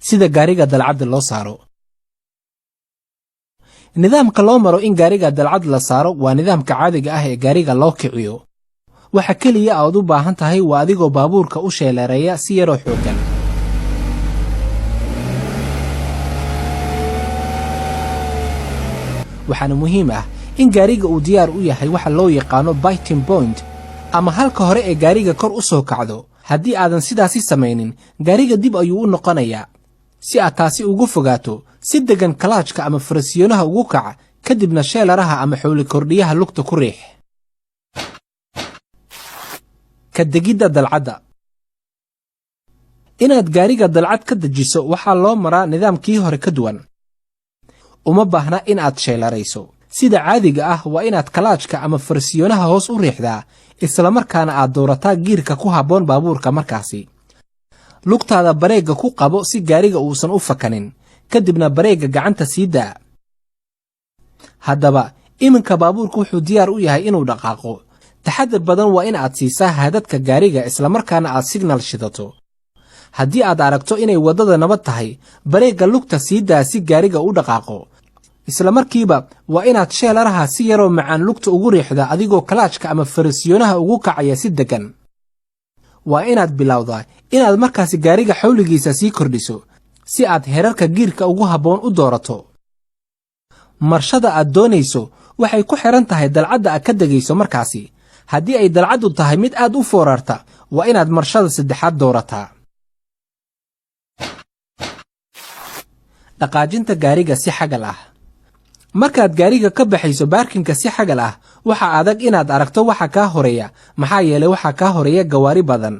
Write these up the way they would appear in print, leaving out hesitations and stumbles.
sida gaariga dalcadda loo saaro. nidaamka loo maro in gaariga dalcad la saaro waa nidaamka caadiga ah ee gaariga loo kiciyo. waxa keliya aad u baahan tahay waa adigoo baabuurka u sheeleereeya si yaroo xooggan. waxaana muhiim ah in gaariga uu diyaar u yahay waxa loo yaqaano biting point ama halka hore ee gaariga kor u soo kacdo. haddii aadan sidaasi samaynin gaariga dib ayuu u noqonayaa. si aad taasi ugu fogaato si degan kalaajka ama farasiyoonaha ugu kaca kadibna sheelaraha ama xowli kordhiyaha lugta ku riix. ka degidda dalcadda. inaad gaariga dalcad ka dejiso waxaa loo maraa nidaamkii hore ka duwan. uma baahna in aad sheelarayso. sida caadiga ah waa inaad kalaajka ama farasiyoonaha hoos u riixdaa islamarkaana aad doorataa giirka ku habboon baabuurka markaasi. lugtaada bareegga ku qabo si gaariga uusan u fakanin kadibna bareegga gacanta sii daa. haddaba iminka baabuurku wuxuu diyaar u yahay inuu dhaqaaqo. taxaddar badan waa in aad siisaa haadadka gaariga islamarkaana aad signal shidato. haddii aad aragto inay waddada nabad tahay bareegga lugta sii daa si gaariga u dhaqaaqo. islamarkiiba waa inaad sheelaraha si yaroo macaan lugta ugu riixda adigoo kalaajka ama farasiyoonaha ugu kacaya si deggan. waa inaad bilowdaa inaad markaasi gaariga xawligiisa sii kordhiso si aad herarka giirka ugu habboon u doorato. marshada aad doonayso waxay ku xihan tahay dalcadda aad ka degayso markaasi. haddii ay dalcaddu tahay mid aad u foorarta waa inaad marshada saddexaad doorataa. dhaqaajinta gaariga si xagal ah. markaad gaariga ka baxayso baarkinka si xagal ah waxaa adag inaad aragto waxa kaa horeeya maxaa yeelay waxaa kaa horeeya gawaari badan.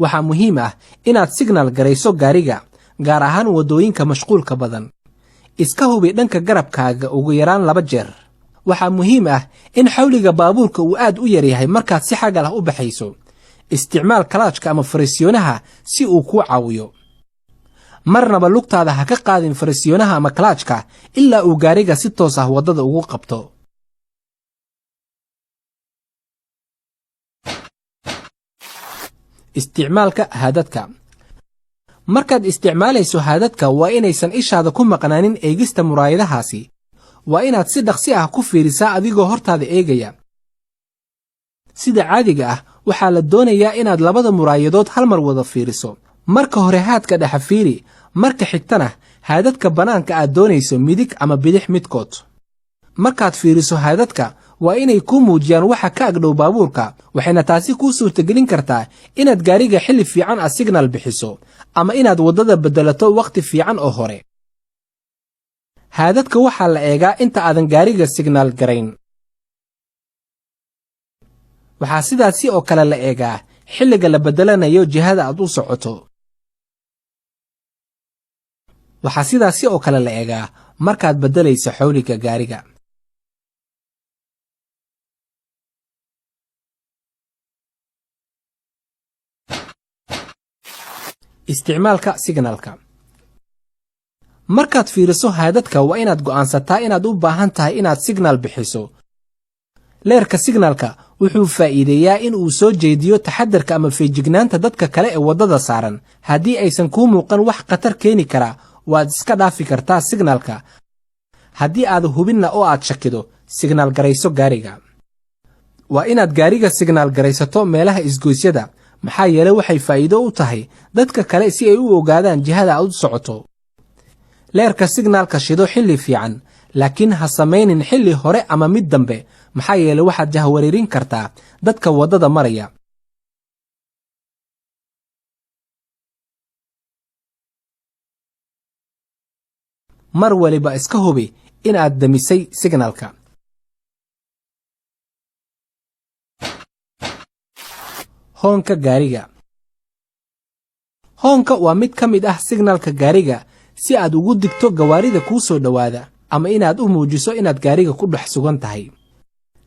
waxaa muhiim ah inaad signal garayso gaariga gaar ahaan waddooyinka mashquulka badan. iska hubi dhanka garabkaaga ugu yaraan 2 jeer. waxaa muhiim ah in xawliga baabuurka uu aad u yaryahay markaad si xagal ah u baxayso. isticmaal kalaajka ama farasiyoonaha si uu kuu caawiyo. marnaba lugtaada ha ka qaadin farasiyoonaha ama kalaajka ilaa uu gaariga si toos ah waddada ugu qabto. isticmaalka haadadka. markaad isticmaalayso haadadka waa inaysan ishaada ku maqnaanin eegista muraayadahaasi. waa inaad si dhaqsi ah ku fiirisaa adigoo hortaada eegaya. sida caadiga ah waxaa la doonayaa inaad 2 muraayadood hal mar wada fiiriso. marka hore haadka dhexa fiiri, marka xigtana haadadka bannaanka aad doonayso midig ama bidix midkood. markaad fiiriso haadadka waa inay kuu muujiyaan waxa ka agdhow baabuurka waxayna taasi kuu suurtagelin kartaa inaad gaariga xilli fiican aad signal bixiso ama inaad waddada beddelato wakhti fiican oo hore. haadadka waxaa la eegaa inta aadan gaariga signal garayn. waxaa sidaasi oo kale la eegaa xilliga la beddelanayo jihada aad u socoto. waxaa sidaasi oo kale la eegaa markaad beddelayso xawliga gaariga. isticmaalka signalka. markaad fiiriso haadadka waa inaad go'aansataa inaad u baahan tahay inaad signal bixiso. leerka signalka wuxuu faa'iideeyaa in uu soo jeediyo taxaddarka ama feejignaanta dadka kale ee waddada saaran. haddii aysan kuu muuqan wax khatar keeni kara waad iska dhaafi kartaa signalka. haddii aad hubinna oo aad shakido signal garayso gaariga. waa inaad gaariga signal garaysato meelaha isgoysyada maxaa yeelay waxay faa'iido u tahay dadka kale si ay u ogaadaan jihada aad u socoto. leerka signalka shido xilli fiican laakiin ha samaynin xilli hore ama mid dambe maxaa yeelay waxaad jahwareerin kartaa dadka waddada maraya. mar waliba iska hubi inaad damisay signalka. hoonka gaariga. hoonka waa mid ka mid ah signalka gaariga si aad ugu digto gawaarida kuu soo dhowaada ama inaad u muujiso inaad gaariga ku dhex sugan tahay.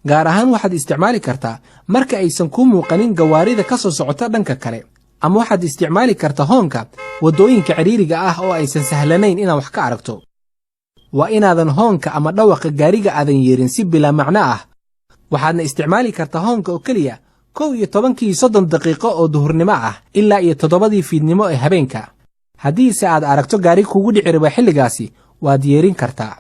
gaar ahaan waxaad isticmaali kartaa marka aysan kuu muuqanin gawaarida ka soo socota dhanka kale ama waxaad isticmaali kartaa hoonka waddooyinka cidhiiriga ah oo aysan sahlanayn inaad wax ka aragto. waa inaadan hoonka ama dhawaqa gaariga aadan yeerin si bilaa macno ah. waxaadna isticmaali kartaa hoonka oo keliya 11:30 daqiiqo oo duhurnimo ah ilaa 7:00 fiidnimo ee habeenka. haddiise aad aragto gaari kugu dhici raba xilligaasi waad yeerin kartaa.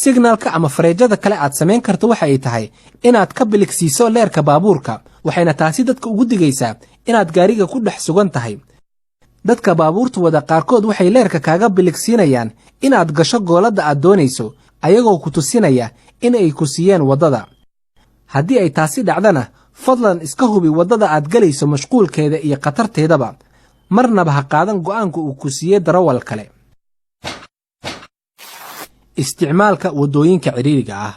signalka ama fareejada kale aad samayn karto waxa ay tahay inaad ka biligsiiso leerka baabuurka, waxayna taasi dadka ugu digaysaa inaad gaariga ku dhex sugan tahay. dadka baabuurta wada qaarkood waxay leerka kaaga biligsiinayaan inaad gasho gooladda aad doonayso, ayagoo ku tusinaya in ay ku siiyeen waddada. haddii ay taasi dhacdana fadlan iska hubi waddada aad galayso mashquulkeeda iyo khatarteedaba, marnaba ha qaadan go'aanka uu ku siiyey darawal kale. isticmaalka waddooyinka ciriiriga ah.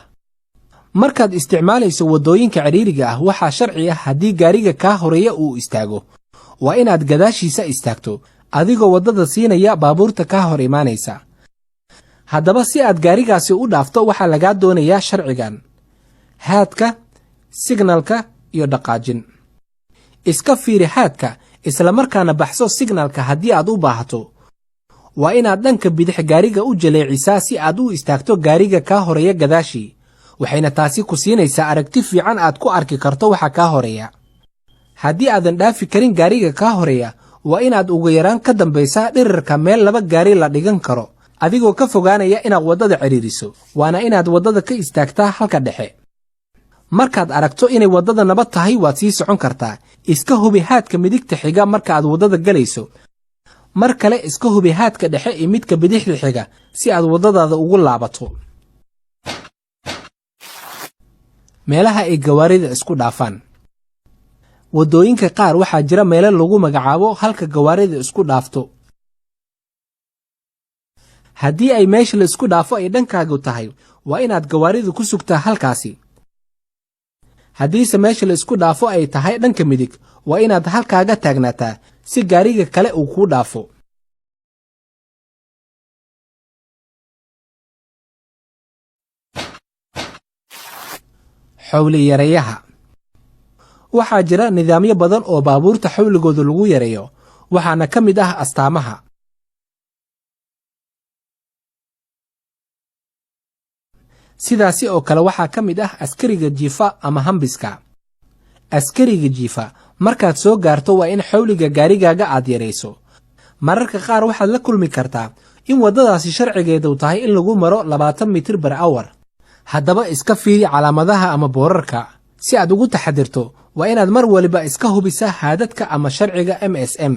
markaad isticmaalayso waddooyinka ciriiriga ah waxaa sharci ah haddii gaariga kaa horeeya uu istaago, waa inaad gadaashiisa istaagto adigoo waddada siinaya baabuurta kaa hor imaanaysa. haddaba si aad gaarigaasi u dhaafto waxaa lagaa doonayaa sharcigan: haadka, signalka iyo dhaqaajin. iska fiiri haadka isla markaana baxso signalka haddii aad u baahato. waa inaad dhanka bidix gaariga u jaleecisaa si aad u istaagto gaariga kaa horeeya gadaashii, waxayna taasi ku siinaysaa aragti fiican aad ku arki karto waxa kaa horeeya. haddii aadan dhaafi karin gaariga kaa horeeya waa inaad ugu yaraan ka dambaysaa dhirirka meel 2 gaari la dhigan karo, adigoo ka fogaanaya inaad waddada ciriiriso, waana inaad waddada ka istaagtaa halka dhexe. markaad aragto inay waddada nabad tahay waad sii socon kartaa. iska hubi haadka midigta xiga marka aad waddada galayso. mar kale iska hubi haadka dhexe iyo midka bidixda xiga si aad waddadaada ugu laabato. meelaha ay gawaarida isku dhaafaan. waddooyinka qaar waxaa jira meelo lagu magacaabo halka gawaarida isku dhaafto. haddii ay meesha la isku dhaafo ay dhankaagu tahay waa inaad gawaaridu ku sugtaa halkaasi. haddiise meesha la isku dhaafo ay tahay dhanka midig waa inaad halkaaga taagnaataa si gaariga kale uu kuu dhaafo. xawli yareeyaha. waxaa jira nidaamyo badan oo baabuurta xawligooda lagu yareeyo, waxaana ka mid ah astaamaha. sidaasi oo kale waxaa ka mid ah askariga jiifa ama hambiska. askariga jiifa markaad soo gaarto waa in xawliga gaarigaaga aad yarayso. mararka qaar waxaad la kulmi kartaa in waddadaasi sharcigeedu tahay in lagu maro 20 mitir bar awar. haddaba iska fiiri calaamadaha ama boorarka. si aad ugu taxadirto waa inaad mar waliba iska hubisaa haadadka ama sharciga MSM.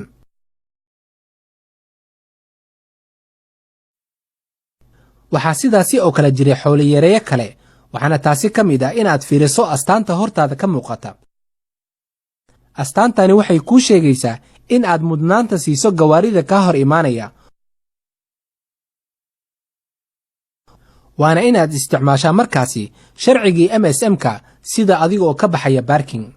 waxaa sidaasi oo kale jiray xawli yareeyo kale, waxaana taasi ka mid ah inaad fiiriso astaanta hortaada ka muuqata. astaantani waxay kuu sheegaysaa in aad mudnaanta siiso gawaarida kaa hor imaanaya, waana inaad isticmaashaa markaasi sharcigii MSM-ka sida adiga oo ka baxaya baarking.